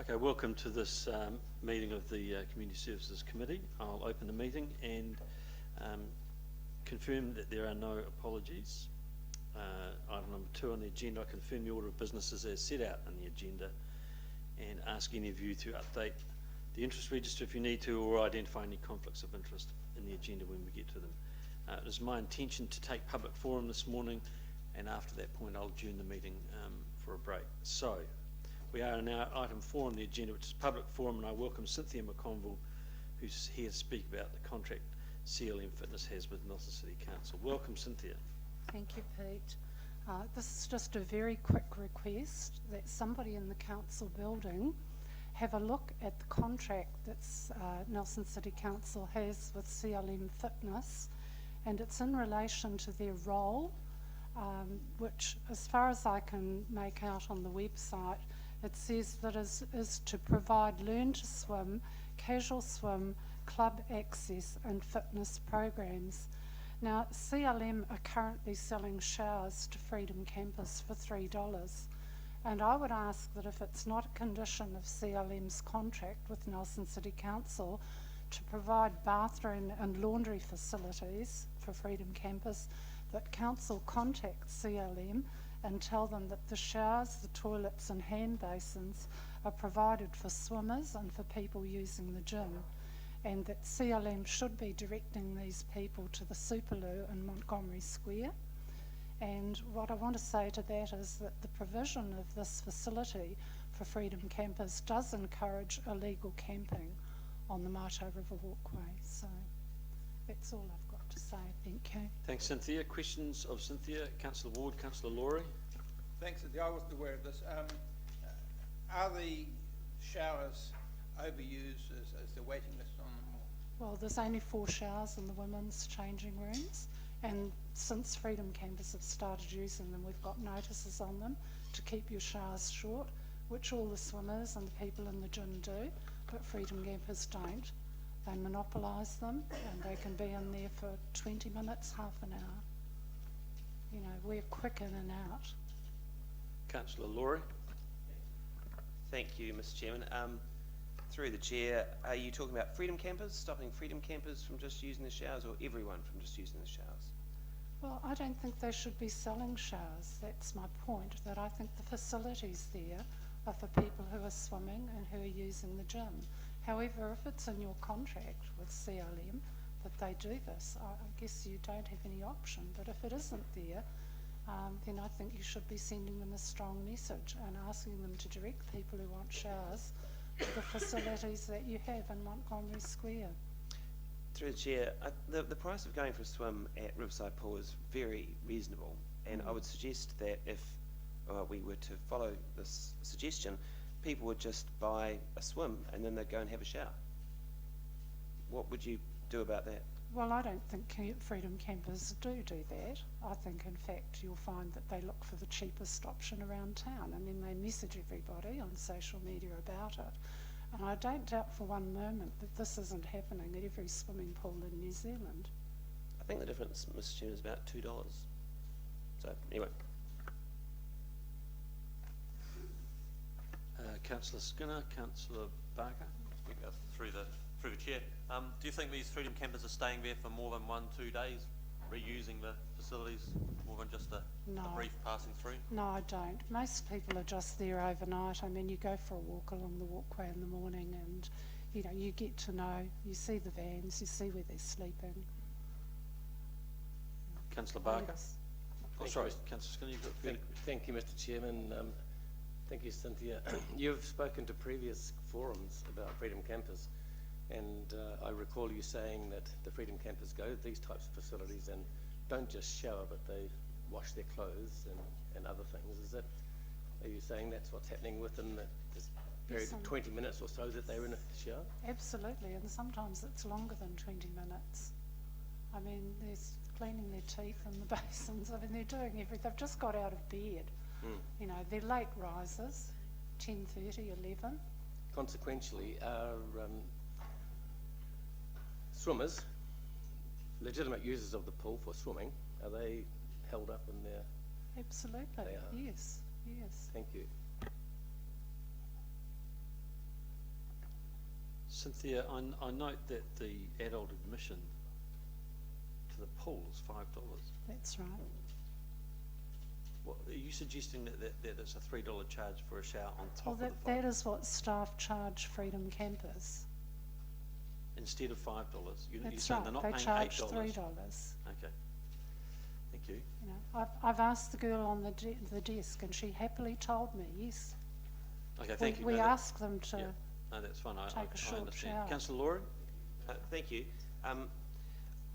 Okay, welcome to this meeting of the Community Services Committee. I'll open the meeting and confirm that there are no apologies. Item number 2 on the agenda, I confirm the order of businesses as set out in the agenda and ask any of you to update the interest register if you need to, or identify any conflicts of interest in the agenda when we get to them. It is my intention to take public forum this morning, and after that point I'll adjourn the meeting for a break. So, we are now at item 4 on the agenda, which is public forum, and I welcome Cynthia McConville, who's here to speak about the contract CLM Fitness has with Nelson City Council. Welcome, Cynthia. Thank you, Pete. This is just a very quick request that somebody in the council building have a look at the contract that Nelson City Council has with CLM Fitness, and it's in relation to their role, which, as far as I can make out on the website, it says that is to provide learn to swim, casual swim, club access and fitness programs. Now, CLM are currently selling showers to Freedom Campus for $3. And I would ask that if it's not a condition of CLM's contract with Nelson City Council to provide bathroom and laundry facilities for Freedom Campus, that Council contact CLM and tell them that the showers, the toilets and hand basins are provided for swimmers and for people using the gym, and that CLM should be directing these people to the Superloo in Montgomery Square. And what I want to say to that is that the provision of this facility for Freedom Campus does encourage illegal camping on the Maito River Walkway. So that's all I've got to say. Thank you. Thanks, Cynthia. Questions of Cynthia? Councillor Ward, Councillor Laurie. Thanks, Cynthia. I wasn't aware of this. Are the showers overused? Is there waiting list on them? Well, there's only 4 showers in the women's changing rooms, and since Freedom Campus have started using them, we've got notices on them to keep your showers short, which all the swimmers and the people in the gym do, but Freedom Campus don't. They monopolise them, and they can be in there for 20 minutes, half an hour. You know, we're quick in and out. Councillor Laurie. Thank you, Mr. Chairman. Through the chair, are you talking about Freedom Campers, stopping Freedom Campers from just using the showers, or everyone from just using the showers? Well, I don't think they should be selling showers. That's my point, that I think the facilities there are for people who are swimming and who are using the gym. However, if it's in your contract with CLM that they do this, I guess you don't have any option. But if it isn't there, then I think you should be sending them a strong message and asking them to direct people who want showers to the facilities that you have in Montgomery Square. Through the chair, the price of going for a swim at Riverside Pool is very reasonable, and I would suggest that if we were to follow this suggestion, people would just buy a swim and then they'd go and have a shower. What would you do about that? Well, I don't think Freedom Campers do that. I think, in fact, you'll find that they look for the cheapest option around town, and then they message everybody on social media about it. And I don't doubt for one moment that this isn't happening at every swimming pool in New Zealand. I think the difference, Mr. Chairman, is about $2. So, anyway. Councillor Skinner, Councillor Barker. Through the chair, do you think these Freedom Campers are staying there for more than 1-2 days, reusing the facilities, more than just a brief passing through? No, I don't. Most people are just there overnight. I mean, you go for a walk along the walkway in the morning and, you know, you get to know, you see the vans, you see where they're sleeping. Councillor Barker. Oh, sorry, Councillor Skinner, you've got Thank you, Mr. Chairman. Thank you, Cynthia. You've spoken to previous forums about Freedom Campers, and I recall you saying that the Freedom Campers go to these types of facilities and don't just shower, but they wash their clothes and other things. Are you saying that's what's happening within this period of 20 minutes or so that they're in a shower? Absolutely, and sometimes it's longer than 20 minutes. I mean, they're cleaning their teeth in the basins. I mean, they're doing everything. They've just got out of bed. You know, they're late risers, 10:30, 11. Consequentially, are swimmers, legitimate users of the pool for swimming, are they held up in their... Absolutely, They are. yes, yes. Thank you. Cynthia, I note that the adult admission to the pool is $5. That's right. What, are you suggesting that it's a $3 charge for a shower on top Well, of the that $5 is what staff charge Freedom Campers. instead of $5? You're That's saying right, they're not they paying charge $8? $3. Okay, thank you. You know, I've asked the girl on the desk, and she happily told me yes. Okay, thank you. We No, that- ask them to. Yeah, no, that's fine. I take a short understand. shower. Councillor Laurie? Thank you.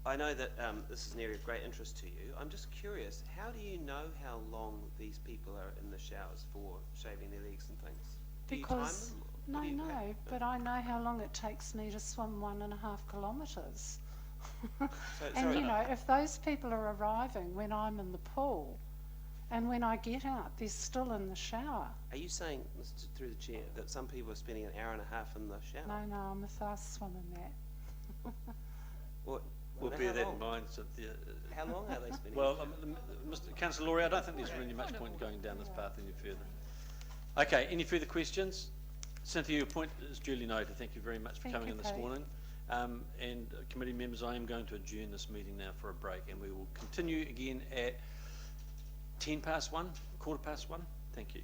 I know that this is an area of great interest to you. I'm just curious, how do you know how long these people are in the showers for, shaving their legs and things? Do you time Because, them? no, What do you- no, but I know how long it takes me to swim 1.5 kilometres. And sorry. you know, if those people are arriving when I'm in the pool, and when I get out, they're still in the shower. Are you saying, Mr. through the chair, that some people are spending an hour and a half in the shower? No, I'm a fast swimmer, Matt. What, We'll how bear that long? in mind, Cynthia. How long are they spending? Well, Mr. Councillor Laurie, I don't think there's really much point in going down this path any further. Okay, any further questions? Cynthia, your point is duly noted. Thank you very much for Thank coming you, in this Kate. morning. And committee members, I am going to adjourn this meeting now for a break, and we will continue again at 1:10 1, 1:15. Thank you.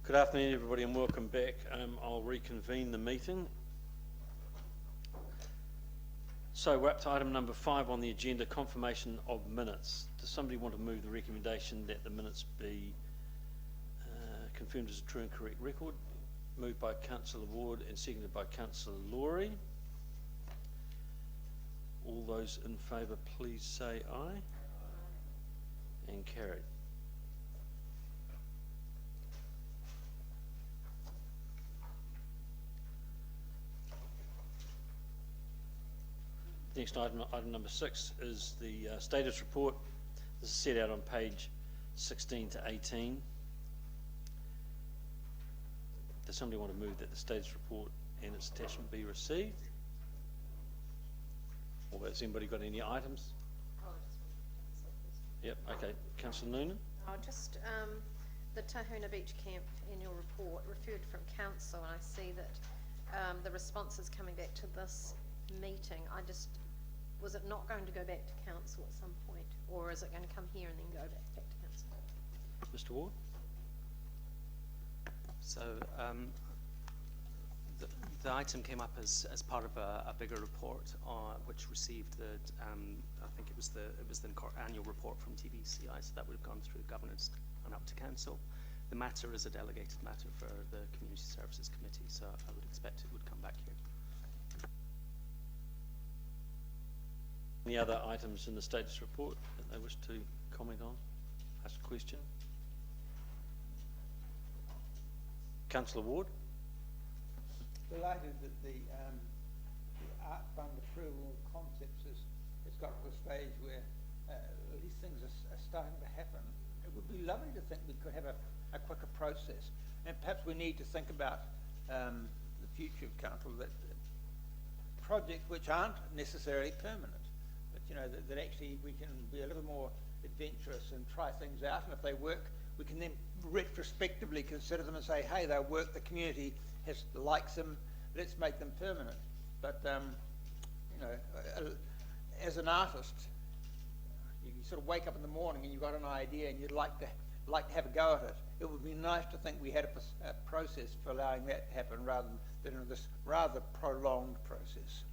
Good afternoon, everybody, and welcome back. I'll reconvene the meeting. So we're up to item number 5 on the agenda, confirmation of minutes. Does somebody want to move the recommendation that the minutes be confirmed as a true and correct record? Moved by Councillor Ward and seconded by Councillor Laurie. All those in favour, please say aye. And carried. Next item, item number 6, is the status report. This is set out on page 16 to 18. Does somebody want to move that the status report and its attachment be received? Or has anybody got any items? Yep, okay. Councillor Noonan? Just the Tahuna Beach Camp annual report referred from council, and I see that the response is coming back to this meeting. Was it not going to go back to council at some point, or is it going to come here and then go back to council? Mr. Ward? So the item came up as part of a bigger report which received the I think it was the annual report from TBCI, so that would have gone through governance and up to council. The matter is a delegated matter for the Community Services Committee, so I would expect it would come back here. Any other items in the status report that they wish to comment on? Ask a question? Councillor Ward? Delighted that the art fund approval concepts has got to a stage where these things are starting to happen. It would be lovely to think we could have a quicker process, and perhaps we need to think about the future of council, that projects which aren't necessarily permanent, but that actually we can be a little more adventurous and try things out, and if they work, we can then retrospectively consider them and say, hey, they work, the community likes them, let's make them permanent. But as an artist, you sort of wake up in the morning and you've got an idea and you'd like to have a go at it. It would be nice to think we had a process for allowing that to happen rather than this rather prolonged process.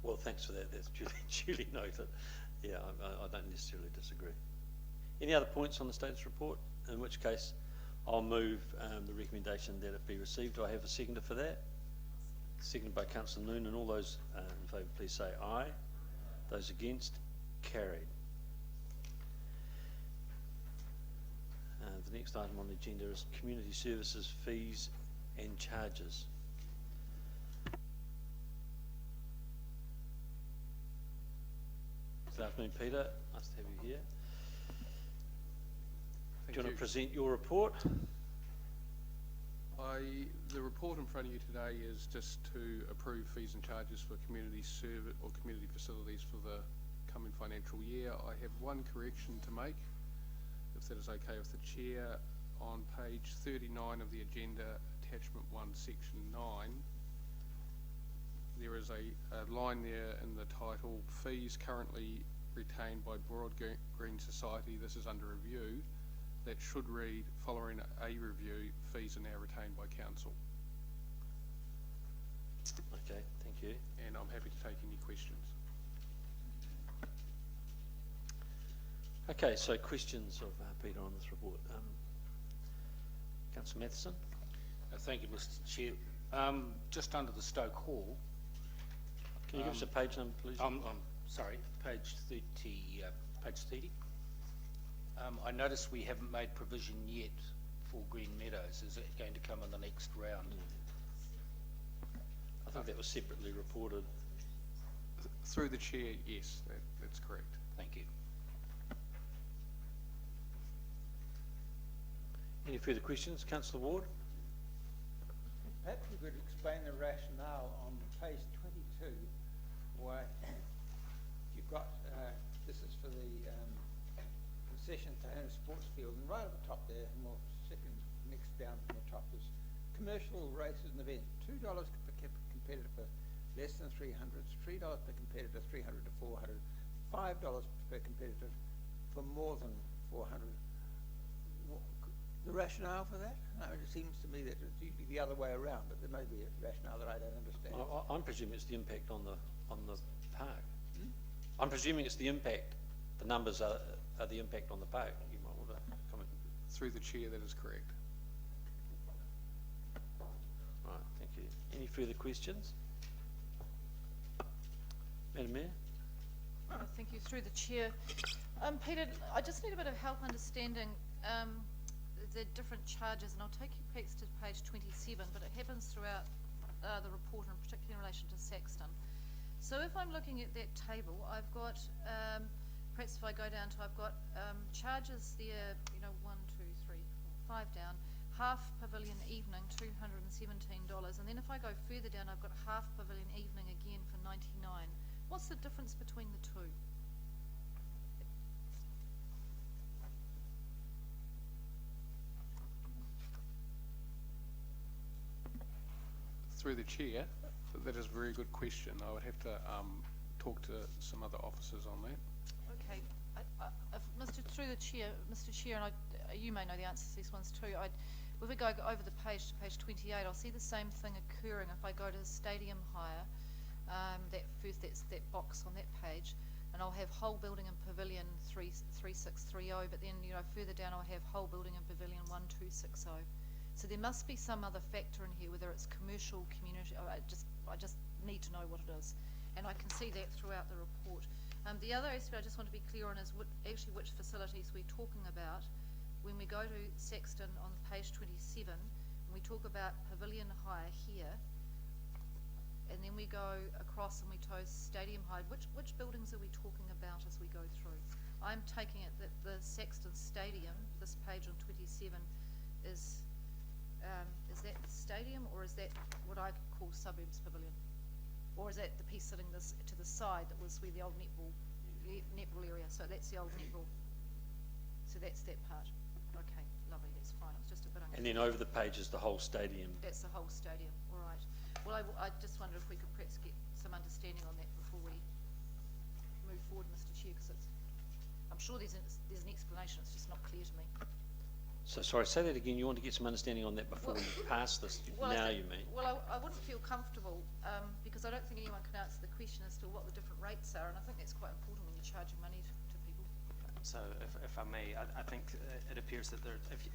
Well, thanks for that. That's duly noted. Yeah, I don't necessarily disagree. Any other points on the status report? In which case, I'll move the recommendation that it be received. Do I have a seconder for that? Seconded by Councillor Noonan, and all those in favour, please say aye. Those against, carried. The next item on the agenda is community services fees and charges. Good afternoon, Peter. Nice to have you here. Do you want to present your report? The report in front of you today is just to approve fees and charges for community service or community facilities for the coming financial year. I have one correction to make, if that is okay with the chair. On page 39 of the agenda, attachment 1, section 9, there is a line there in the title, fees currently retained by Broad Green Society. This is under review. That should read, following a review, fees are now retained by council. Okay, thank you. And I'm happy to take any questions. Okay, so questions of Peter on this report. Councillor Matheson? Thank you, Mr. Chair. Just under the Stoke Hall. Can you give us a page number, please? Sorry, page 30. Page 30. I notice we haven't made provision yet for Green Meadows. Is it going to come in the next round? I think that was separately reported. Through the chair, yes, that's correct. Thank you. Any further questions? Councillor Ward? Perhaps you could explain the rationale on page 22, why you've got, this is for the concession to Tahuna Sports Field, and right at the top there, more second, next down from the top is commercial races and events, $2 per competitor for less than 300, $3 per competitor 300 to 400, $5 per competitor for more than 400. The rationale for that? No, it seems to me that it's usually the other way around, but there may be a rationale that I don't understand. I'm presuming it's the impact on the park. I'm presuming it's the impact, the numbers are the impact on the park. You might want to comment. Through the chair, that is correct. Right, thank you. Any further questions? Madam Mayor? Thank you, through the chair. Peter, I just need a bit of help understanding the different charges, and I'll take you perhaps to page 27, but it happens throughout the report, and particularly in relation to Saxton. So if I'm looking at that table, I've got, perhaps if I go down to, I've got charges there, you know, 1, 2, 3, 4, 5 down, half pavilion evening, $217, and then if I go further down, I've got half pavilion evening again for 99. What's the difference between the two? Through the chair, that is a very good question. I would have to talk to some other officers on that. Okay, through the chair, Mr. Chair, and you may know the answers to these ones too. If we go over the page to page 28, I'll see the same thing occurring if I go to stadium hire. That box on that page, and I'll have whole building and pavilion 3630, but then further down I'll have whole building and pavilion 1260. So there must be some other factor in here, whether it's commercial, community. I just need to know what it is, and I can see that throughout the report. The other aspect I just want to be clear on is which facilities we're talking about. When we go to Saxton on page 27, and we talk about pavilion hire here, and then we go across and we toast stadium hire. Which buildings are we talking about as we go through? I'm taking it that the Saxton Stadium, this page on 27, is that the stadium, or is that what I call suburbs pavilion? Or is that the piece sitting to the side that was where the old netball area? So that's the old netball. So that's that part. Okay, lovely, that's fine. It's just a bit unclear. And then over the page is the whole stadium. That's the whole stadium, all right. Well, I just wonder if we could perhaps get some understanding on that before we move forward, Mr. Chair, because I'm sure there's an explanation, it's just not clear to me. So sorry, say that again. You want to get some understanding on that before we pass this? Well, you mean? Well, I wouldn't feel comfortable because I don't think anyone can answer the question as to what the different rates are, and I think that's quite important when you're charging money to people. So if I may, I think it appears that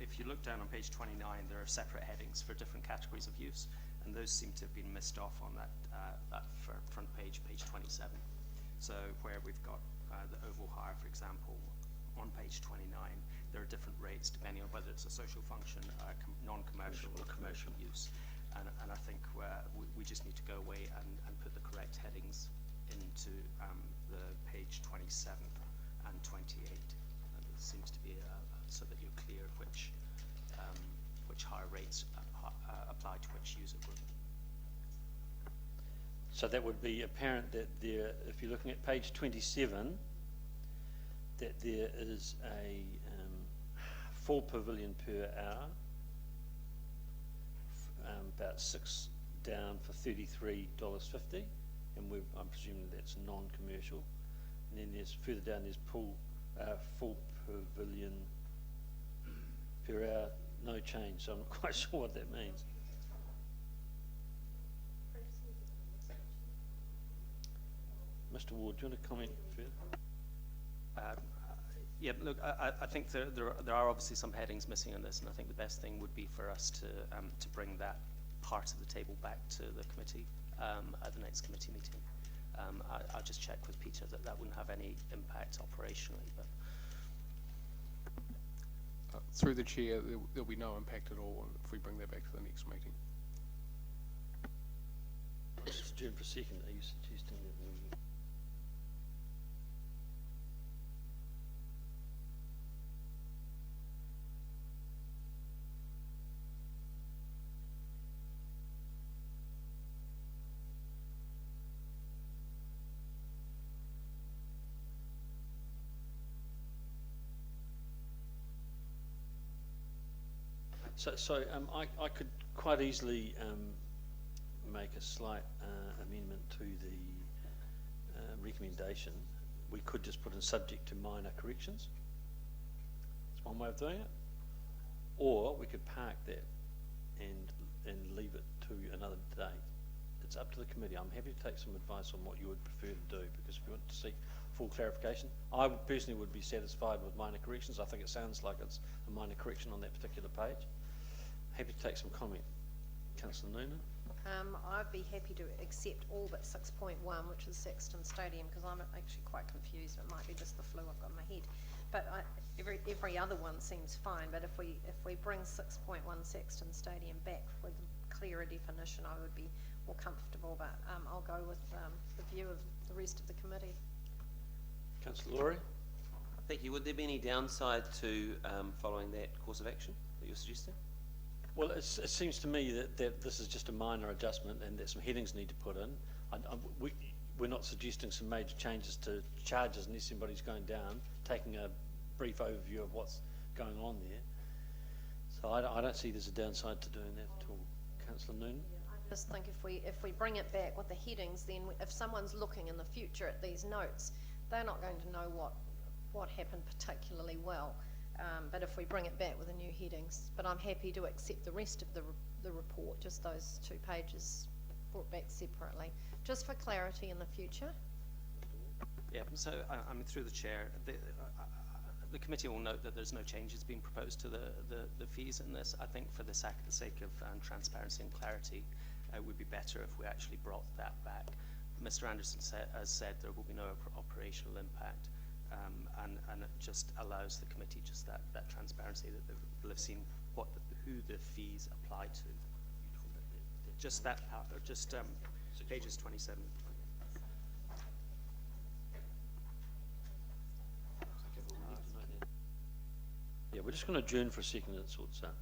if you look down on page 29, there are separate headings for different categories of use, and those seem to have been missed off on that front page, page 27. So where we've got the oval hire, for example, on page 29, there are different rates depending on whether it's a social function, non-commercial or commercial use. And I think we just need to go away and put the correct headings into the page 27 and 28. And it seems to be so that you're clear which higher rates apply to which user group. So that would be apparent that there, if you're looking at page 27, that there is a full pavilion per hour, about 6 down for $33.50, and I'm presuming that's non-commercial. And then there's further down there's full pavilion per hour, no change. So I'm not quite sure what that means. Mr. Ward, do you want to comment further? Yeah, look, I think there are obviously some headings missing in this, and I think the best thing would be for us to bring that part of the table back to the committee at the next committee meeting. I'll just check with Peter that wouldn't have any impact operationally. But Through the chair, there'll be no impact at all if we bring that back to the next meeting. Just adjourn for a second. Are you suggesting that we... So I could quite easily make a slight amendment to the recommendation. We could just put in subject to minor corrections. That's one way of doing it. Or we could park that and leave it to another day. It's up to the committee. I'm happy to take some advice on what you would prefer to do, because if you want to seek full clarification, I personally would be satisfied with minor corrections. I think it sounds like it's a minor correction on that particular page. Happy to take some comment. Councillor Noonan? I'd be happy to accept all but 6.1, which is Saxton Stadium, because I'm actually quite confused. It might be just the flu I've got in my head. But every other one seems fine. But if we bring 6.1 Saxton Stadium back with clearer definition, I would be more comfortable. But I'll go with the view of the rest of the committee. Councillor Laurie? Thank you. Would there be any downside to following that course of action that you're suggesting? Well, it seems to me that this is just a minor adjustment and that some headings need to put in. We're not suggesting some major changes to charges unless somebody's going down, taking a brief overview of what's going on there. So I don't see there's a downside to doing that at all. Councillor Noonan? I just think if we bring it back with the headings, then if someone's looking in the future at these notes, they're not going to know what happened particularly well. But if we bring it back with the new headings, but I'm happy to accept the rest of the report, just those 2 pages brought back separately, just for clarity in the future. Yeah, so I'm through the chair. The committee will note that there's no changes being proposed to the fees in this. I think for the sake of transparency and clarity, it would be better if we actually brought that back. Mr. Anderson has said there will be no operational impact. And it just allows the committee just that transparency that they'll have seen who the fees apply to. Just that part, just pages 27. Yeah, we're just going to adjourn for a second and sort this out.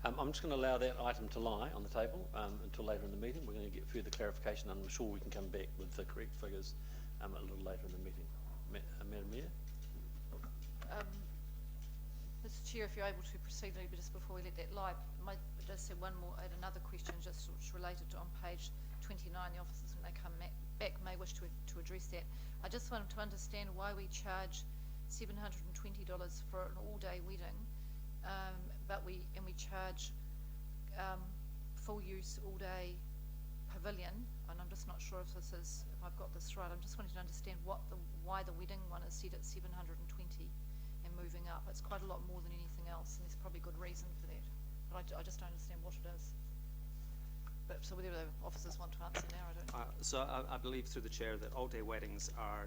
I'm just going to allow that item to lie on the table until later in the meeting. We're going to get further clarification, and I'm sure we can come back with the correct figures a little later in the meeting. Madam Mayor? Mr. Chair, if you're able to proceed a little bit just before we let that lie, I just have another question just related to on page 29. The officers, when they come back, may wish to address that. I just wanted to understand why we charge $720 for an all-day wedding, but we charge full use all-day pavilion, and I'm just not sure if I've got this right. I'm just wanting to understand why the wedding one is set at 720 and moving up. It's quite a lot more than anything else, and there's probably good reason for that. But I just don't understand what it is. But so whether the officers want to answer now, I don't know. So I believe through the chair that all-day weddings are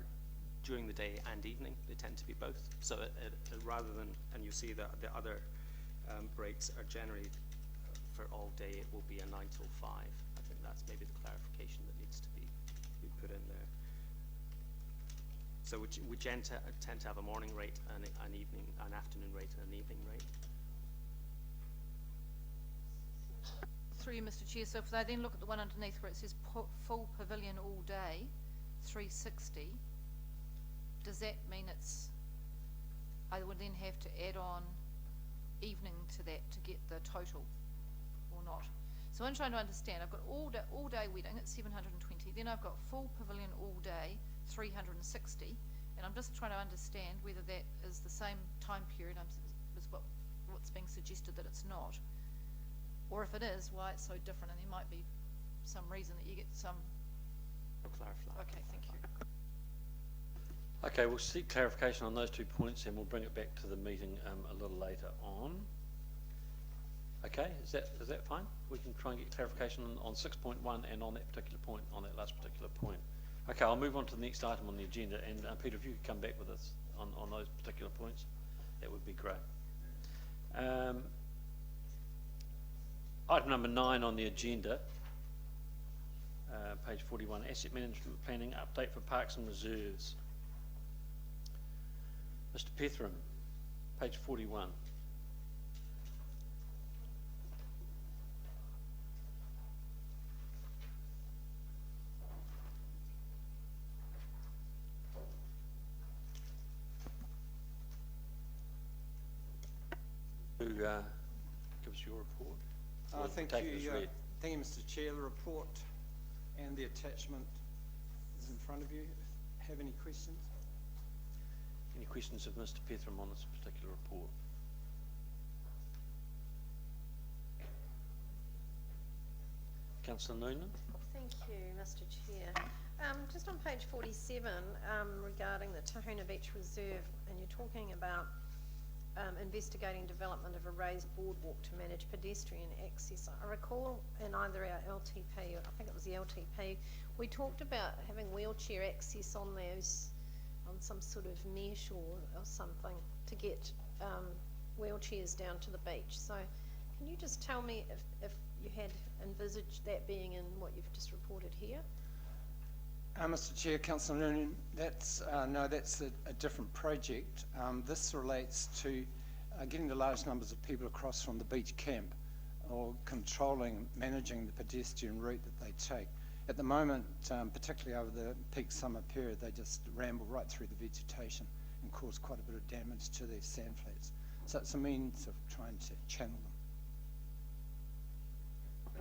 during the day and evening. They tend to be both. So rather than, and you see that the other breaks are generally for all day, it will be a 9 till 5. I think that's maybe the clarification that needs to be put in there. So we tend to have a morning rate and an afternoon rate and an evening rate. Through you, Mr. Chair. So if they then look at the one underneath where it says full pavilion all day, 360, does that mean I would then have to add on evening to that to get the total, or not? So I'm trying to understand. I've got all day wedding at 720, then I've got full pavilion all day 360, and I'm just trying to understand whether that is the same time period as what's being suggested that it's not, or if it is, why it's so different. And there might be some reason that you get some. I'll clarify. Okay, thank you. Okay, we'll seek clarification on those 2 points, and we'll bring it back to the meeting a little later on. Okay, is that fine? We can try and get clarification on 6.1 and on that particular point, on that last particular point. Okay, I'll move on to the next item on the agenda, and Peter, if you could come back with us on those particular points, that would be great. Item number 9 on the agenda, page 41, asset management planning update for parks and reserves. Mr. Pethram, page 41. Who give us your report? Or Thank take it as you, read? thank you, Mr. Chair. The report and the attachment is in front of you. Have any questions? Any questions of Mr. Pethram on this particular report? Councillor Noonan? Thank you, Mr. Chair. Just on page 47, regarding the Tahuna Beach Reserve, and you're talking about investigating development of a raised boardwalk to manage pedestrian access. I recall in either our LTP, or I think it was the LTP, we talked about having wheelchair access on those, on some sort of mesh or something to get wheelchairs down to the beach. So can you just tell me if you had envisaged that being in what you've just reported here? Mr. Chair, Councillor Noonan, that's a different project. This relates to getting the large numbers of people across from the beach camp, or controlling, managing the pedestrian route that they take. At the moment, particularly over the peak summer period, they just ramble right through the vegetation and cause quite a bit of damage to their sand flats. So it's a means of trying to channel them.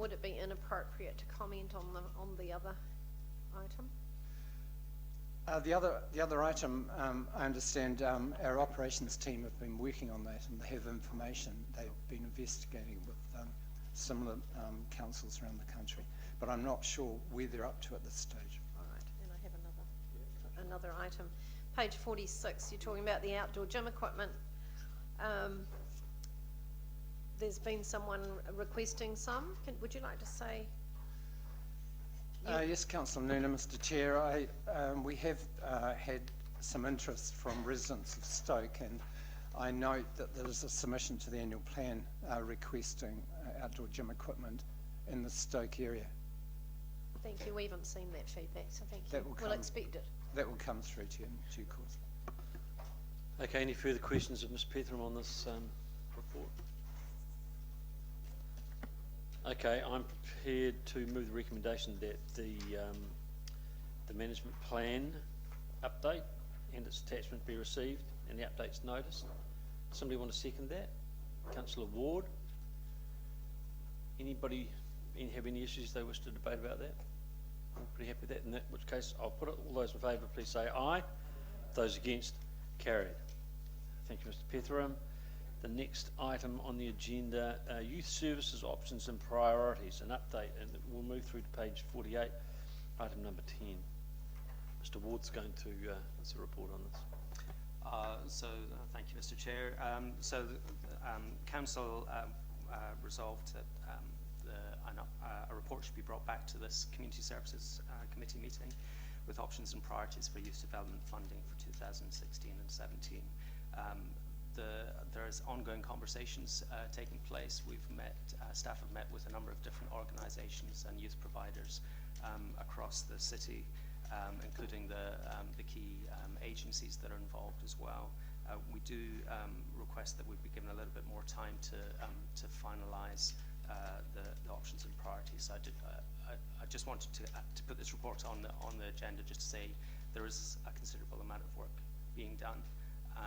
Would it be inappropriate to comment on the other item? The other item, I understand our operations team have been working on that, and they have information. They've been investigating with similar councils around the country, but I'm not sure where they're up to at this stage. All right, and I have another item. Page 46, you're talking about the outdoor gym equipment. There's been someone requesting some. Would you like to say? Yes, Councillor Noonan, Mr. Chair. We have had some interest from residents of Stoke, and I note that there is a submission to the annual plan requesting outdoor gym equipment in the Stoke area. Thank you. We haven't seen that feedback, so thank you. We'll expect it. That will come through to you in due course. Okay, any further questions of Ms. Pethram on this report? Okay, I'm prepared to move the recommendation that the management plan update and its attachment be received and the updates noticed. Somebody want to second that? Councillor Ward? Anybody have any issues they wish to debate about that? I'm pretty happy with that. In that which case, I'll put it. All those in favour, please say aye. Those against, carried. Thank you, Mr. Pethram. The next item on the agenda, youth services options and priorities, an update, and we'll move through to page 48, item number 10. Mr. Ward's going to answer a report on this. Thank you, Mr. Chair. Council resolved that a report should be brought back to this Community Services Committee meeting with options and priorities for youth development funding for 2016 and 17. There is ongoing conversations taking place. We've met, staff have met with a number of different organisations and youth providers across the city, including the key agencies that are involved as well. We do request that we be given a little bit more time to finalise the options and priorities. I just wanted to put this report on the agenda just to say there is a considerable amount of work being done,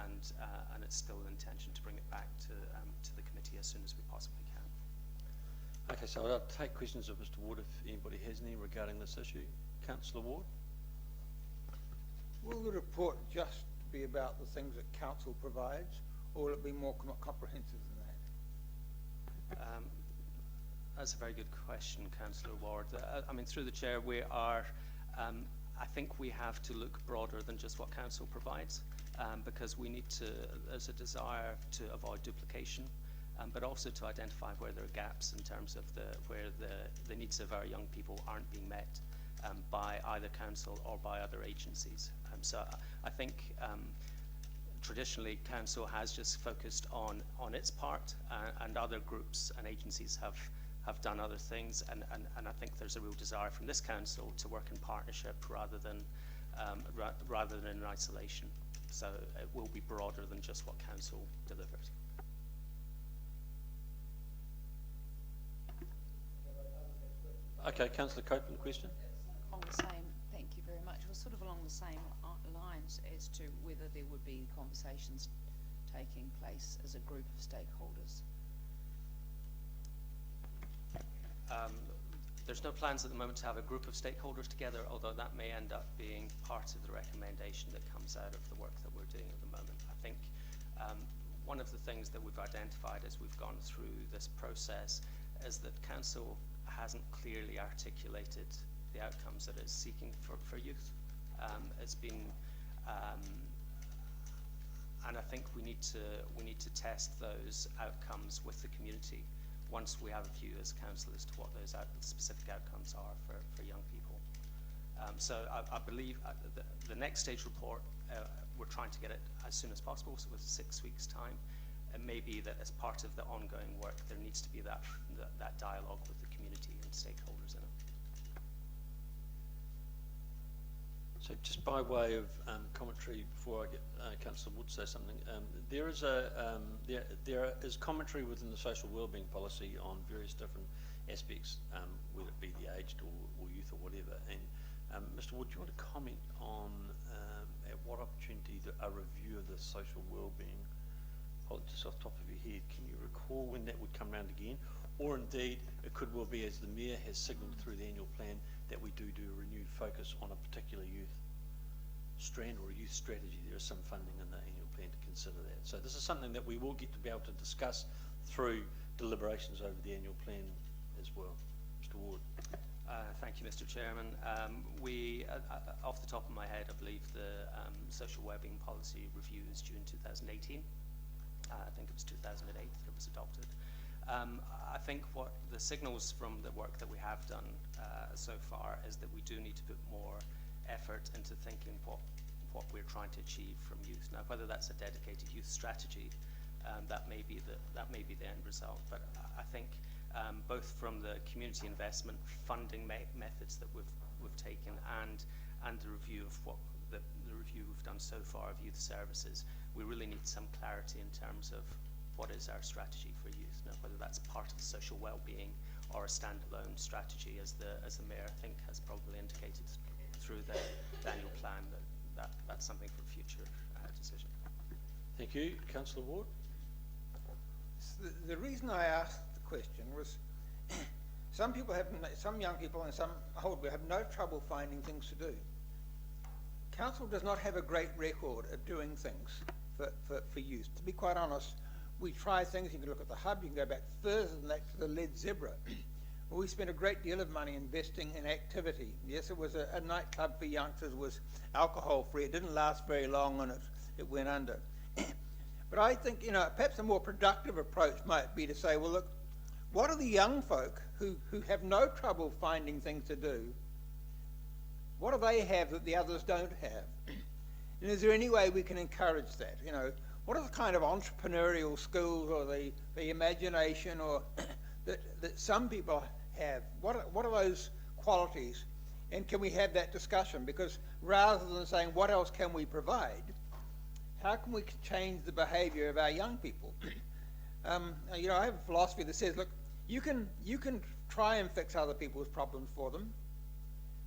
and it's still an intention to bring it back to the committee as soon as we possibly can. Okay, so I'll take questions of Mr. Ward if anybody has any regarding this issue. Councillor Ward? Will the report just be about the things that council provides, or will it be more comprehensive than that? That's a very good question, Councillor Ward. I mean, through the chair, we are, I think we have to look broader than just what council provides, because we need to, there's a desire to avoid duplication, but also to identify where there are gaps in terms of where the needs of our young people aren't being met by either council or by other agencies. So I think traditionally council has just focused on its part, and other groups and agencies have done other things, and I think there's a real desire from this council to work in partnership rather than in isolation. So it will be broader than just what council delivered. Okay, Councillor Copeland, question? Along the same, thank you very much. Well, sort of along the same lines as to whether there would be conversations taking place as a group of stakeholders. There's no plans at the moment to have a group of stakeholders together, although that may end up being part of the recommendation that comes out of the work that we're doing at the moment. I think one of the things that we've identified as we've gone through this process is that council hasn't clearly articulated the outcomes that it's seeking for youth. It's been, and I think we need to test those outcomes with the community once we have a view as council as to what those specific outcomes are for young people. So I believe the next stage report, we're trying to get it as soon as possible, so with 6 weeks' time. It may be that as part of the ongoing work, there needs to be that dialogue with the community and stakeholders in it. So just by way of commentary, before I get Councillor Wood to say something, there is commentary within the social wellbeing policy on various different aspects, whether it be the aged or youth or whatever. And Mr. Wood, do you want to comment on at what opportunity a review of the social wellbeing policy, just off the top of your head, can you recall when that would come round again? Or indeed, it could well be, as the Mayor has signalled through the annual plan, that we do a renewed focus on a particular youth strand or a youth strategy. There is some funding in the annual plan to consider that. So this is something that we will get to be able to discuss through deliberations over the annual plan as well. Mr. Ward. Thank you, Mr. Chairman. Off the top of my head, I believe the social wellbeing policy review is due in 2018. I think it was 2008 that it was adopted. I think what the signals from the work that we have done so far is that we do need to put more effort into thinking what we're trying to achieve from youth. Now, whether that's a dedicated youth strategy, that may be the end result. But I think both from the community investment funding methods that we've taken and the review of what the review we've done so far of youth services, we really need some clarity in terms of what is our strategy for youth. Now, whether that's part of the social well-being or a standalone strategy, as the Mayor, I think, has probably indicated through the annual plan, that's something for future decision. Thank you. Councillor Ward. The reason I asked the question was some young people and some old have no trouble finding things to do. Council does not have a great record of doing things for youth. To be quite honest, we try things. You can look at the hub, you can go back further than that to the Lead Zebra. We spent a great deal of money investing in activity. Yes, it was a nightclub for youngsters, was alcohol free. It didn't last very long and it went under. But I think, perhaps a more productive approach might be to say, well, look, what are the young folk who have no trouble finding things to do? What do they have that the others don't have? And is there any way we can encourage that? What are the kind of entrepreneurial skills or the imagination or that some people have? What are those qualities? And can we have that discussion? Because rather than saying, what else can we provide, how can we change the behaviour of our young people? I have a philosophy that says, look, you can try and fix other people's problems for them,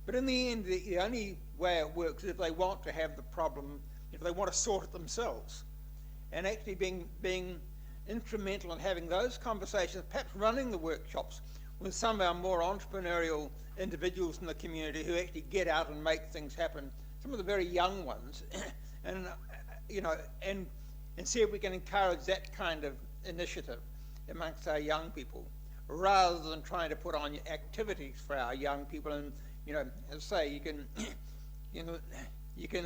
but in the end, the only way it works is if they want to have the problem, if they want to sort it themselves. And actually being instrumental in having those conversations, perhaps running the workshops with some of our more entrepreneurial individuals in the community who actually get out and make things happen, some of the very young ones, and see if we can encourage that kind of initiative amongst our young people, rather than trying to put on activities for our young people. And as I say, you can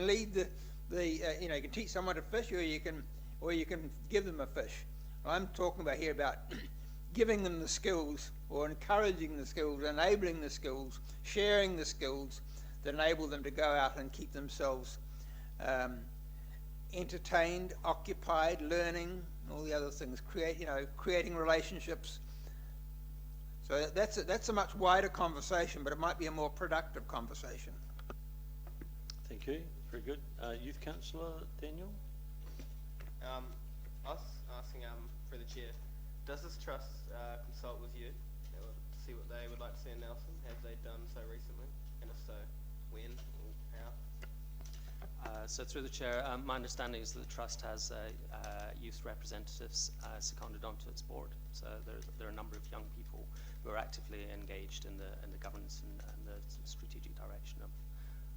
lead you can teach someone to fish, or you can give them a fish. I'm talking about here about giving them the skills, or encouraging the skills, enabling the skills, sharing the skills that enable them to go out and keep themselves entertained, occupied, learning, all the other things, creating relationships. So that's a much wider conversation, but it might be a more productive conversation. Thank you. Very good. Youth Councillor Daniel? I was asking through the chair, does this trust consult with you to see what they would like to see in Nelson? Have they done so recently? And if so, when or how? So through the chair, my understanding is that the trust has youth representatives seconded onto its board. So there are a number of young people who are actively engaged in the governance and the strategic direction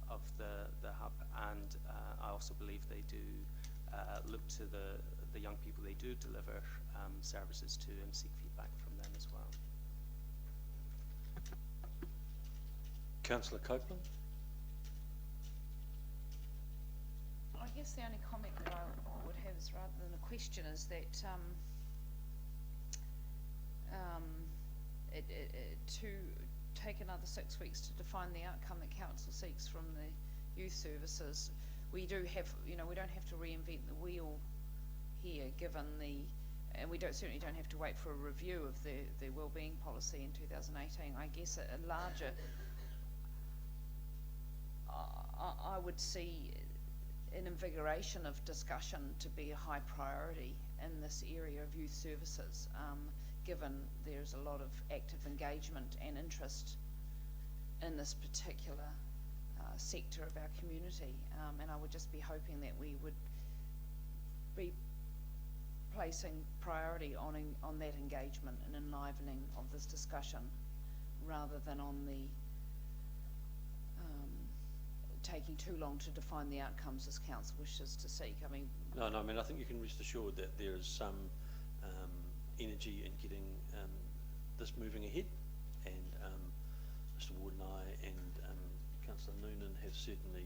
of the hub. And I also believe they do look to the young people they do deliver services to and seek feedback from them as well. Councillor Copeland? I guess the only comment that I would have is, rather than a question, is that to take another 6 weeks to define the outcome that council seeks from the youth services, we do have, we don't have to reinvent the wheel here, given and we certainly don't have to wait for a review of the wellbeing policy in 2018. I guess a larger, I would see an invigoration of discussion to be a high priority in this area of youth services, given there's a lot of active engagement and interest in this particular sector of our community, and I would just be hoping that we would be placing priority on that engagement and enlivening of this discussion, rather than on the taking too long to define the outcomes as council wishes to seek. I mean, No, I mean, I think you can rest assured that there is some energy in getting this moving ahead, and Mr. Ward and I and Councillor Noonan have certainly,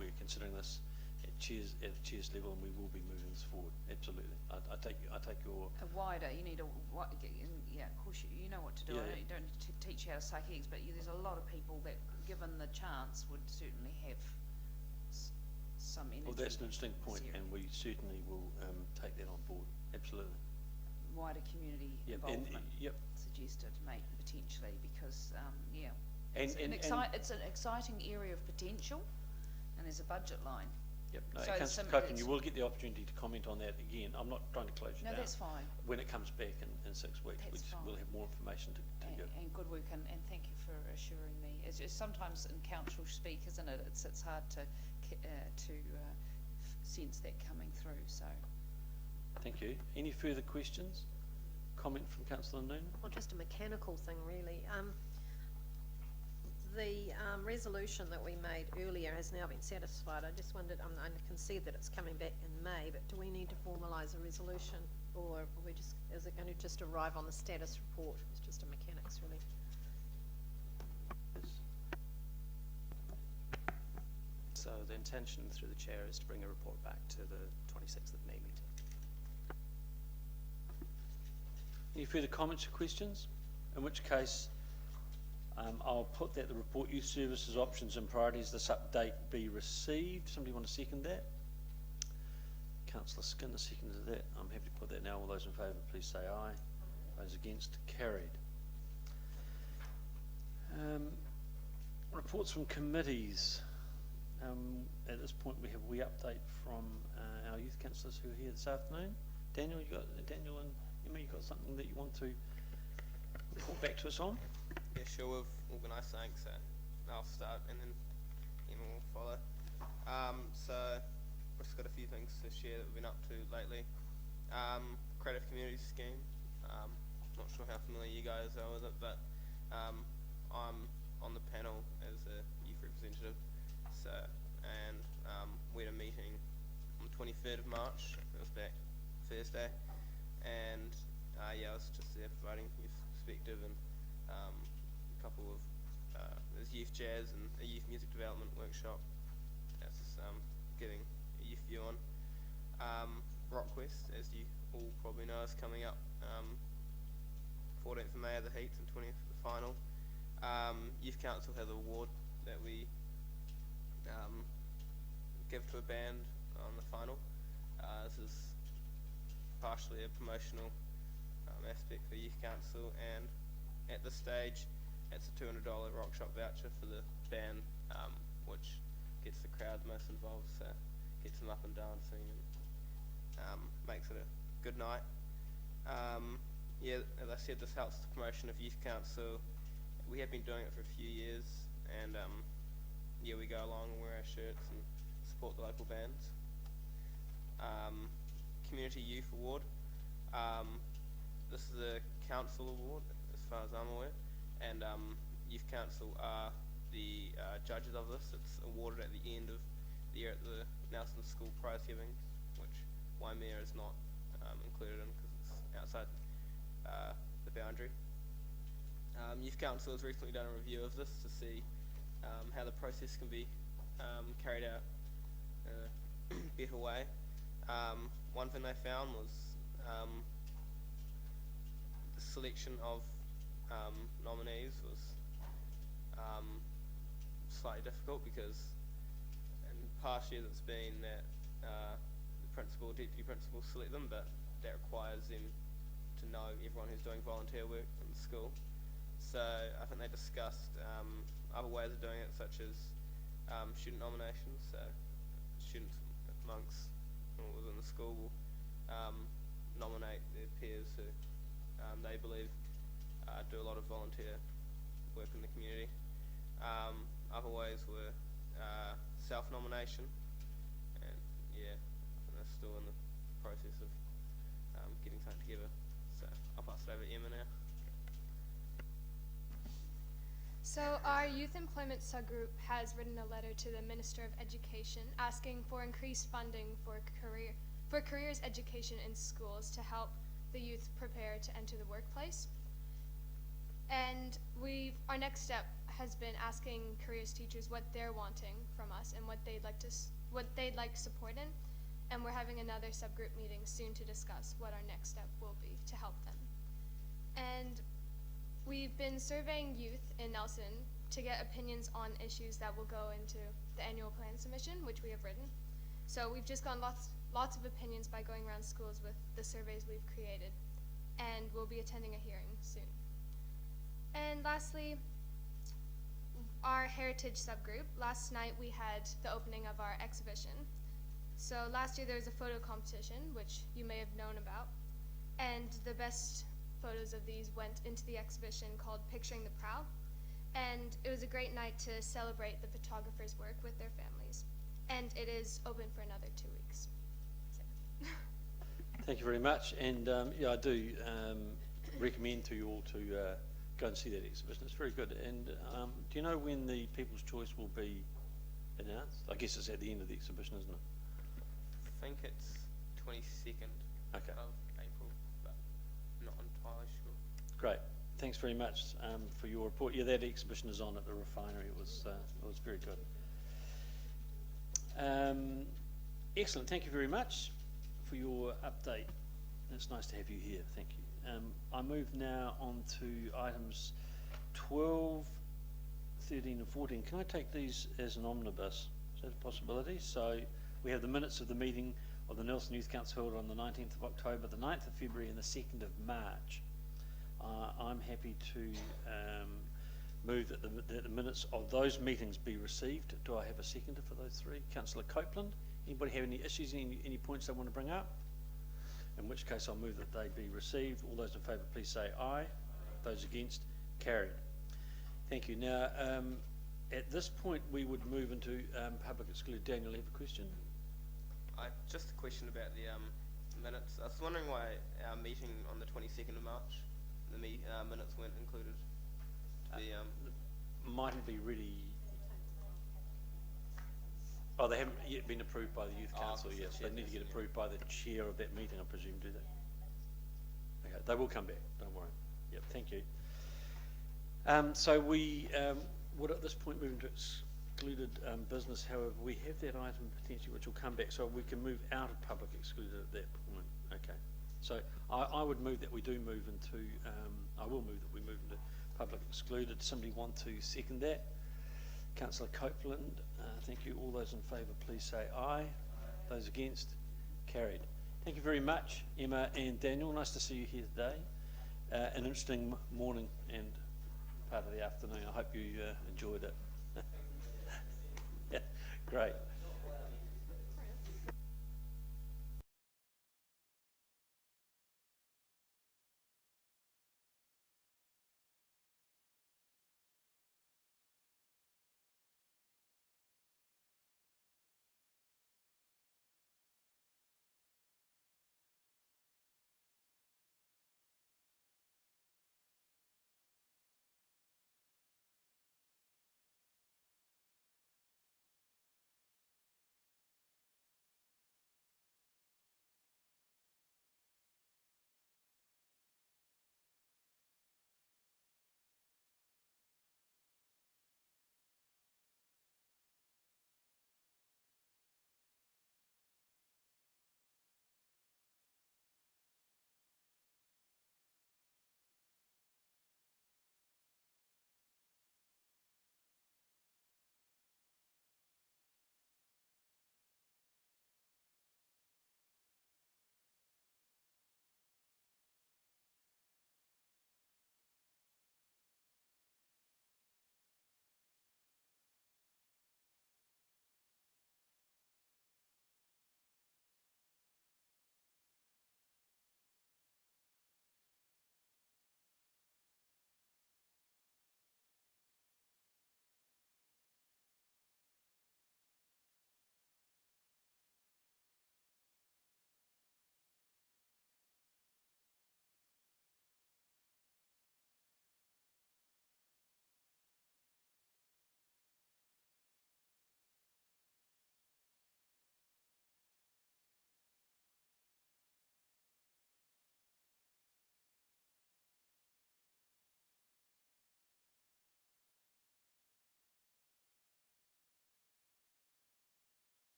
we're considering this at chairs level, and we will be moving this forward. Absolutely. I take your a wider, you need yeah, of course you know what to do. Yeah, You don't need to teach you how to suck eggs, but there's a lot of people that, given the chance, would certainly have some energy. Well, that's an interesting point, and we certainly will take that on board. Absolutely. Wider community involvement suggested, potentially, because yeah, it's an exciting area of potential, and there's a budget line. Yep. No, So Councillor Copeland, you will get the opportunity to comment on that again. I'm not trying to close you down. No, that's fine. When it comes back in 6 weeks, we'll have more information to go. And good work, and thank you for assuring me. It's sometimes in council speak, isn't it? It's hard to sense that coming through. So. Thank you. Any further questions? Comment from Councillor Noonan? Well, just a mechanical thing, really. The resolution that we made earlier has now been satisfied. I just wondered, I can see that it's coming back in May, but do we need to formalise a resolution, or is it going to just arrive on the status report? It's just a mechanics, really. So the intention through the chair is to bring a report back to the 26th of May meeting. Any further comments or questions? In which case, I'll put that the report youth services options and priorities this update be received. Somebody want to second that? Councillor Skinner seconded that. I'm happy to put that now. All those in favour, please say aye. Those against, carried. Reports from committees. At this point, we update from our youth councillors who are here this afternoon. Daniel and Emma, you got something that you want to report back to us on? Yeah, sure. We've organised something, so I'll start and then Emma will follow. So we've just got a few things to share that we've been up to lately. Creative Communities Scheme. Not sure how familiar you guys are with it, but I'm on the panel as a youth representative. So, and we had a meeting on the 23rd of March. It was back Thursday, and yeah, I was just there providing youth perspective and a couple of there's youth jazz and a youth music development workshop. That's getting a youth view on. Rockquest, as you all probably know, is coming up. 14th of May are the heats and 20th the final. Youth Council has an award that we give to a band on the final. This is partially a promotional aspect for Youth Council, and at this stage it's a $200 rock shop voucher for the band, which gets the crowd most involved, so gets them up and dancing, and makes it a good night. Yeah, as I said, this helps the promotion of youth council. We have been doing it for a few years, and yeah, we go along and wear our shirts and support the local bands. Community Youth Award. This is a council award, as far as I'm aware, and Youth Council are the judges of this. It's awarded at the end of the year at the Nelson School prize giving, which Waimea is not included in because it's outside the boundary. Youth Council has recently done a review of this to see how the process can be carried out in a better way. One thing they found was the selection of nominees was slightly difficult because in past years it's been that the principal, deputy principal select them, but that requires them to know everyone who's doing volunteer work in the school. So I think they discussed other ways of doing it, such as student nominations. So students amongst within the school will nominate their peers who they believe do a lot of volunteer work in the community. Other ways were self-nomination, and yeah, I think they're still in the process of getting something together. So I'll pass it over to Emma now. So our youth employment subgroup has written a letter to the Minister of Education asking for increased funding for careers education in schools to help the youth prepare to enter the workplace. And our next step has been asking careers teachers what they're wanting from us and what they'd like support in. And we're having another subgroup meeting soon to discuss what our next step will be to help them. And we've been surveying youth in Nelson to get opinions on issues that will go into the annual plan submission, which we have written. So we've just gotten lots of opinions by going around schools with the surveys we've created, and we'll be attending a hearing soon. And lastly, our heritage subgroup. Last night we had the opening of our exhibition. So last year there was a photo competition, which you may have known about, and the best photos of these went into the exhibition called Picturing the Proud, and it was a great night to celebrate the photographers' work with their families, and it is open for another 2 weeks. Thank you very much, and yeah, I do recommend to you all to go and see that exhibition. It's very good. And do you know when the People's Choice will be announced? I guess it's at the end of the exhibition, isn't it? I think it's 22nd of April, but not entirely sure. Great. Thanks very much for your report. Yeah, that exhibition is on at the refinery. It was very good. Excellent. Thank you very much for your update. It's nice to have you here. Thank you. I move now on to items 12, 13 and 14. Can I take these as an omnibus? Is that a possibility? So we have the minutes of the meeting of the Nelson Youth Council held on the 19th of October, the 9th of February and the 2nd of March. I'm happy to move that the minutes of those meetings be received. Do I have a seconder for those three? Councillor Copeland. Anybody have any issues, any points they want to bring up? In which case I'll move that they be received. All those in favour please say aye. Those against, carried. Thank you. Now at this point we would move into public excluded. Daniel, you have a question? Just a question about the minutes. I was wondering why our meeting on the 22nd of March, the minutes weren't included. Mightn't be really. Oh, they haven't yet been approved by the Youth Council, yes. They need to get approved by the chair of that meeting, I presume, do they? Okay, they will come back, don't worry. Yep, thank you. So we would at this point move into excluded business. However, we have that item potentially which will come back, so we can move out of public excluded at that point. Okay. So I would move that we do move into, I will move that we move into public excluded. Does somebody want to second that? Councillor Copeland, thank you. All those in favour please say aye. Those against, carried. Thank you very much, Emma and Daniel. Nice to see you here today. An interesting morning and part of the afternoon. I hope you enjoyed it. Yeah. Great.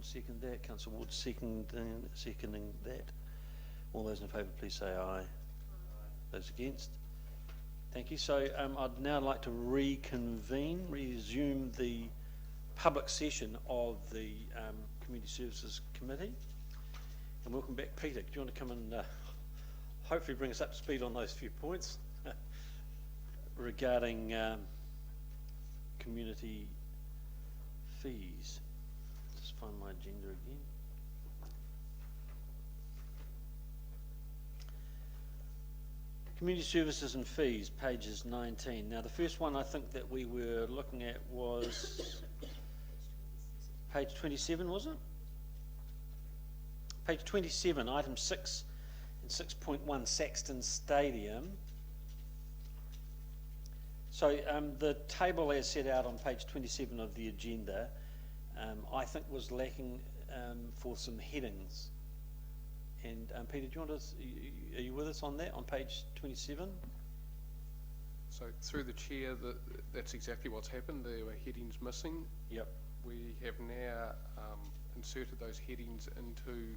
second that? Councillor Ward seconding that. All those in favour, please say aye. Aye. Those against? Thank you. So I'd now like to resume the public session of the Community Services Committee. And welcome back, Peter. Do you want to come and hopefully bring us up to speed on those few points regarding community fees? Just find my agenda again. Community services and fees, pages 19. Now the first one I think that we were looking at was page 27, was it? Page 27, item 6 and 6.1, Saxton Stadium. So the table as set out on page 27 of the agenda, I think was lacking for some headings. And Peter, do you want us, are you with us on that, on page 27? So through the chair, that's exactly what's happened. There were headings missing. Yep. We have now inserted those headings into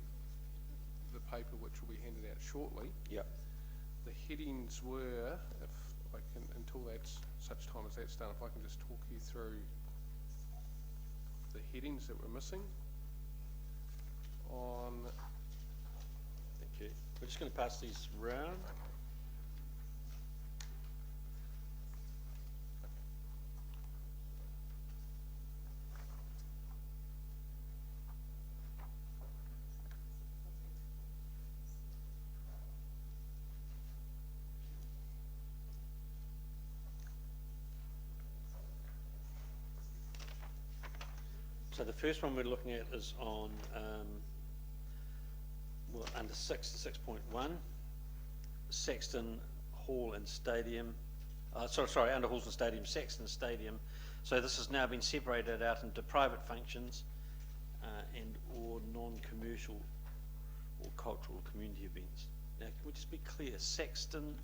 the paper, which will be handed out shortly. Yep. The headings were, if I can, until that's such time as that's done, if I can just talk you through the headings that were missing. Thank you. We're just going to pass these round. So the first one we're looking at is on well, under 6.1, Saxton Hall and Stadium. Sorry, under Halls and Stadium, Saxton Stadium. So this has now been separated out into private functions and or non-commercial or cultural community events. Now, can we just be clear? Saxton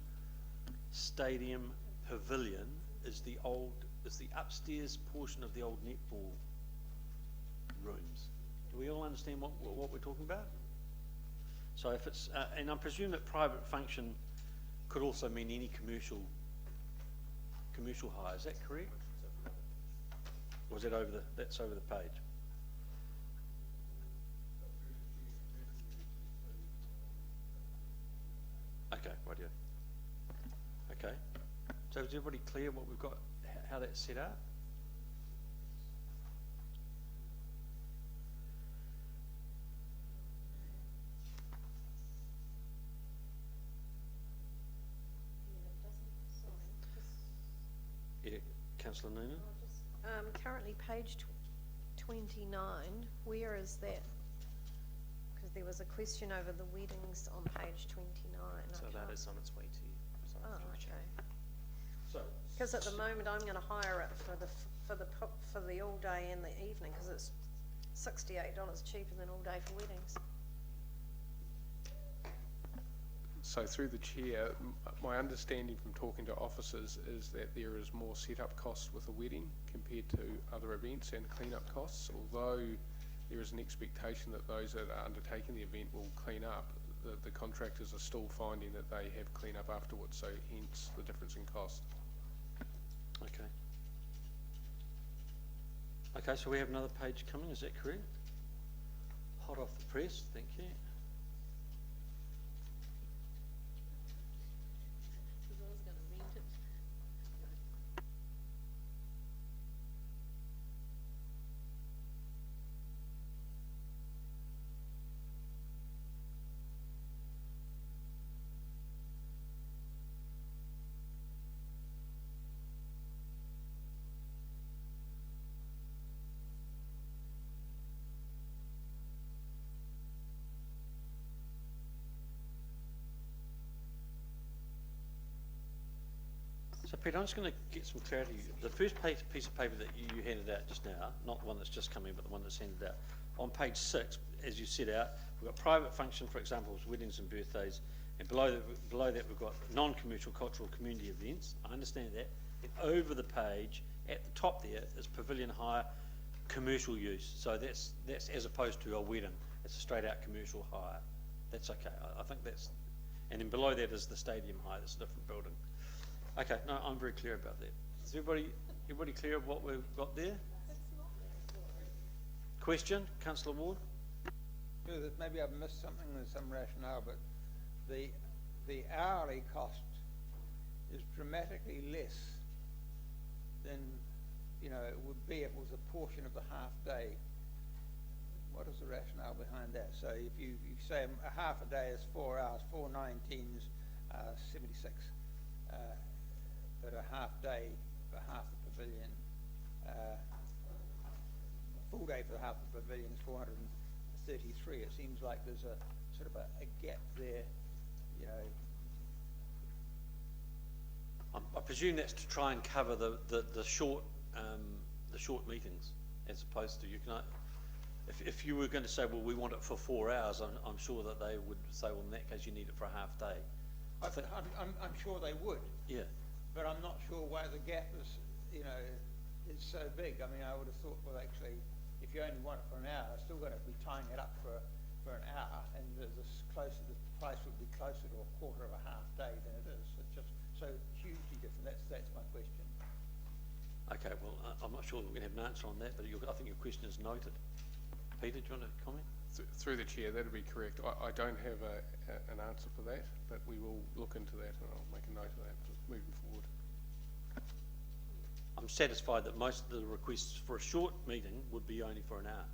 Stadium Pavilion is the upstairs portion of the old netball rooms. Do we all understand what we're talking about? So if it's, and I presume that private function could also mean any commercial hire, is that correct? Or is that that's over the page? Okay, right here. Okay. So is everybody clear what we've got, how that's set up? Yeah, Councillor Noonan? Currently page 29, where is that? Because there was a question over the weddings on page 29. So that is on its way to you. Oh, okay. So, because at the moment I'm going to hire it for the all day and the evening, because it's $68 cheaper than all day for weddings. So through the chair, my understanding from talking to officers is that there is more set-up costs with a wedding compared to other events and clean-up costs. Although there is an expectation that those that are undertaking the event will clean up, the contractors are still finding that they have clean-up afterwards, so hence the difference in cost. okay. Okay, so we have another page coming, is that correct? Hot off the press, thank you. So Peter, I'm just going to get some clarity. The first piece of paper that you handed out just now, not the one that's just come in, but the one that's handed out, on page 6, as you set out, we've got private function, for example, weddings and birthdays, and below that we've got non-commercial cultural community events. I understand that. And over the page, at the top there, is pavilion hire, commercial use, so that's as opposed to a wedding. It's a straight out commercial hire. That's okay. I think that's, and then below that is the stadium hire. That's a different building. Okay, no, I'm very clear about that. Is everybody clear of what we've got there? Question, Councillor Ward? Yeah, maybe I've missed something, there's some rationale, but the hourly cost is dramatically less than, you know, it would be if it was a portion of the half day. What is the rationale behind that? So if you say a half a day is 4 hours, 4 19s, 76, but a half day for half the pavilion, a full day for half the pavilion is 433. It seems like there's a sort of a gap there, you know. I presume that's to try and cover the short meetings, as opposed to, you can, if you were going to say, well, we want it for 4 hours, I'm sure that they would say, well, in that case you need it for a half day. I'm sure they would. Yeah. But I'm not sure why the gap is, you know, is so big. I mean, I would have thought, well, actually, if you only want it for an hour, it's still going to be tying it up for an hour, and the price would be closer to a quarter of a half day than it is. It's just so hugely different. That's my question. Okay, well, I'm not sure that we're going to have an answer on that, but I think your question is noted. Peter, do you want to comment? Through the chair, that'd be correct. I don't have an answer for that, but we will look into that, and I'll make a note of that moving forward. I'm satisfied that most of the requests for a short meeting would be only for an hour.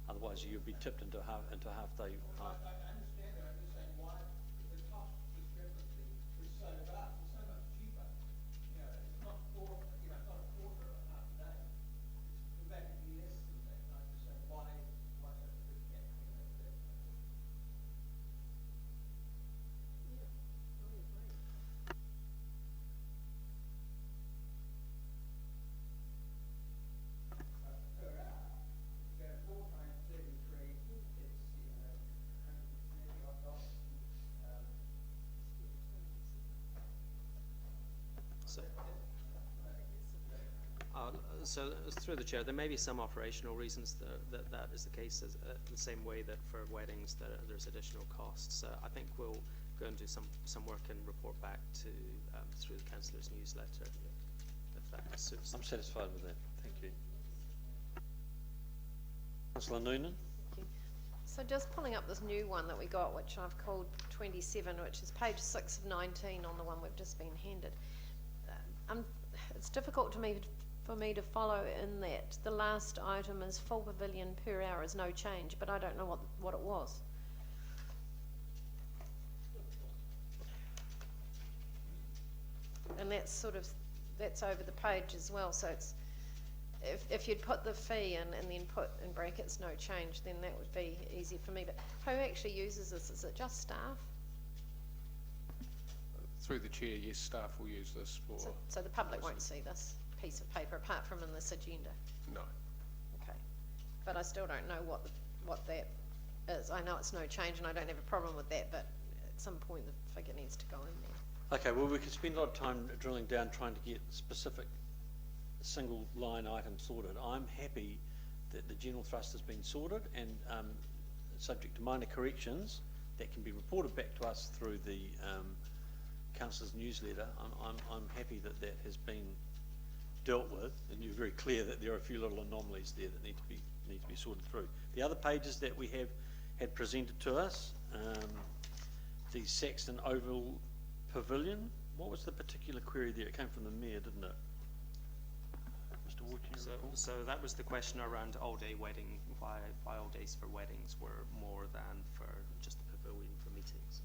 Otherwise, you'd be tipped into a half day. I understand that. I'm just saying why the cost discrepancy is so vast. It's so much cheaper. You know, it's not it's not a quarter of a half a day. It's dramatically less than that. And I'm just saying why such a big gap? So through the chair, there may be some operational reasons that is the case, the same way that for weddings there's additional costs. I think we'll go and do some work and report back to through the councillor's newsletter if that suits. I'm satisfied with that. Thank you. Councillor Noonan? Thank you. So just pulling up this new one that we got, which I've called 27, which is page 6 of 19 on the one we've just been handed. It's difficult for me to follow in that. The last item is full pavilion per hour is no change, but I don't know what it was. And that's over the page as well, so it's, if you'd put the fee in and then put in brackets no change, then that would be easier for me. But who actually uses this? Is it just staff? Through the chair, yes, staff will use this for... So the public won't see this piece of paper apart from in this agenda? No. Okay. But I still don't know what that is. I know it's no change and I don't have a problem with that, but at some point the figure needs to go in there. Okay, well, we could spend a lot of time drilling down trying to get specific single line items sorted. I'm happy that the general thrust has been sorted and subject to minor corrections that can be reported back to us through the councillor's newsletter. I'm happy that has been dealt with, and you're very clear that there are a few little anomalies there that need to be sorted through. The other pages that we had presented to us, the Saxton Oval Pavilion, what was the particular query there? It came from the Mayor, didn't it? Mr. Ward, can you recall? So that was the question around all-day wedding, why all days for weddings were more than for just the pavilion for meetings.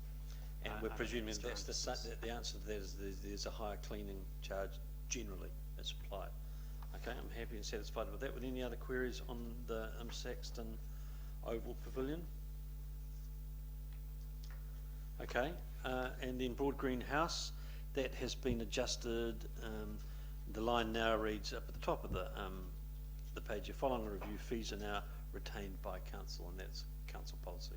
And we're presuming that's the answer to that is there's a higher cleaning charge generally that's applied. Okay, I'm happy and satisfied with that. With any other queries on the Saxton Oval Pavilion? Okay, and then Broad Green House, that has been adjusted. The line now reads up at the top of the page, following a review, fees are now retained by council, and that's council policy.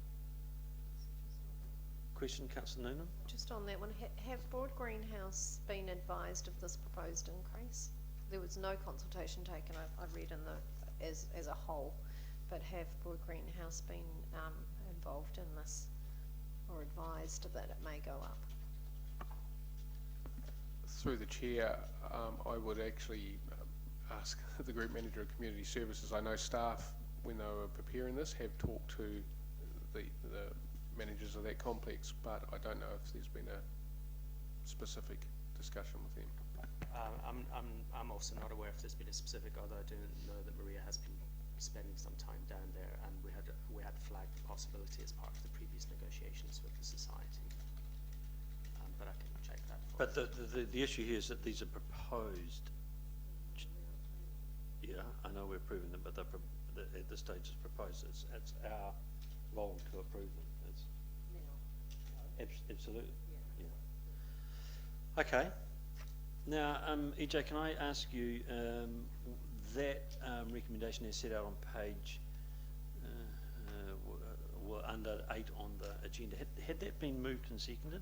Question, Councillor Noonan? Just on that one, have Broad Green House been advised of this proposed increase? There was no consultation taken, I read in as a whole, but have Broad Greenhouse been involved in this or advised that it may go up? Through the chair, I would actually ask the group manager of community services. I know staff, when they were preparing this, have talked to the managers of that complex, but I don't know if there's been a specific discussion with them. I'm also not aware if there's been a specific, although I do know that Maria has been spending some time down there, and we had flagged the possibility as part of the previous negotiations with the society. But I can check that. But the issue here is that these are proposed. Yeah, I know we're approving them, but at this stage it's proposed. It's our role to approve them. Absolutely. Yeah. Okay. Now, EJ, can I ask you that recommendation is set out on page under 8 on the agenda. Had that been moved and seconded?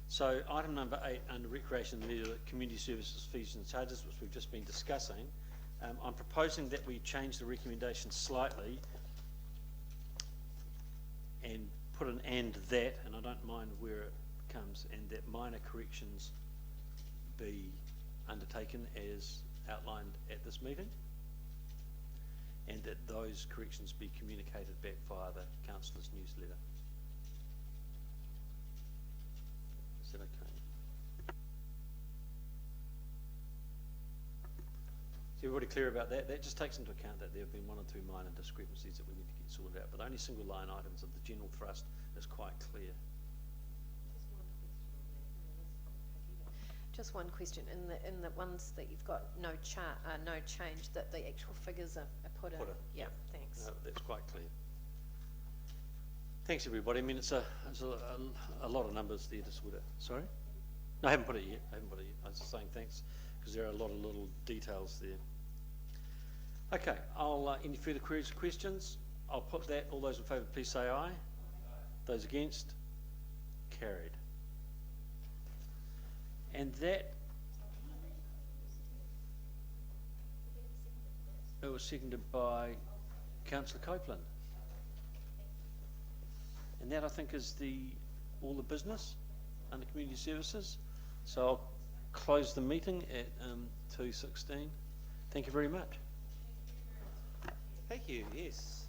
So item number 8 under recreation and leisure community services fees and charges, which we've just been discussing, I'm proposing that we change the recommendation slightly and put an and that, and I don't mind where it comes, and that minor corrections be undertaken as outlined at this meeting, and that those corrections be communicated back via the councillor's newsletter. Is that okay? Is everybody clear about that? That just takes into account that there have been 1 or 2 minor discrepancies that we need to get sorted out, but only single line items of the general thrust is quite clear. Just one question. In the ones that you've got no change, that the actual figures are put in. Yeah, thanks. No, that's quite clear. Thanks, everybody. I mean, it's a lot of numbers there to sort out. Sorry? No, I haven't put it yet. I was just saying thanks because there are a lot of little details there. Okay, any further queries or questions? I'll put that. All those in favour, please say aye. Those against? Carried. And that, it was seconded by Councillor Copeland. And that, I think, is all the business under community services. So I'll close the meeting at 2:16. Thank you very much. Thank you, yes.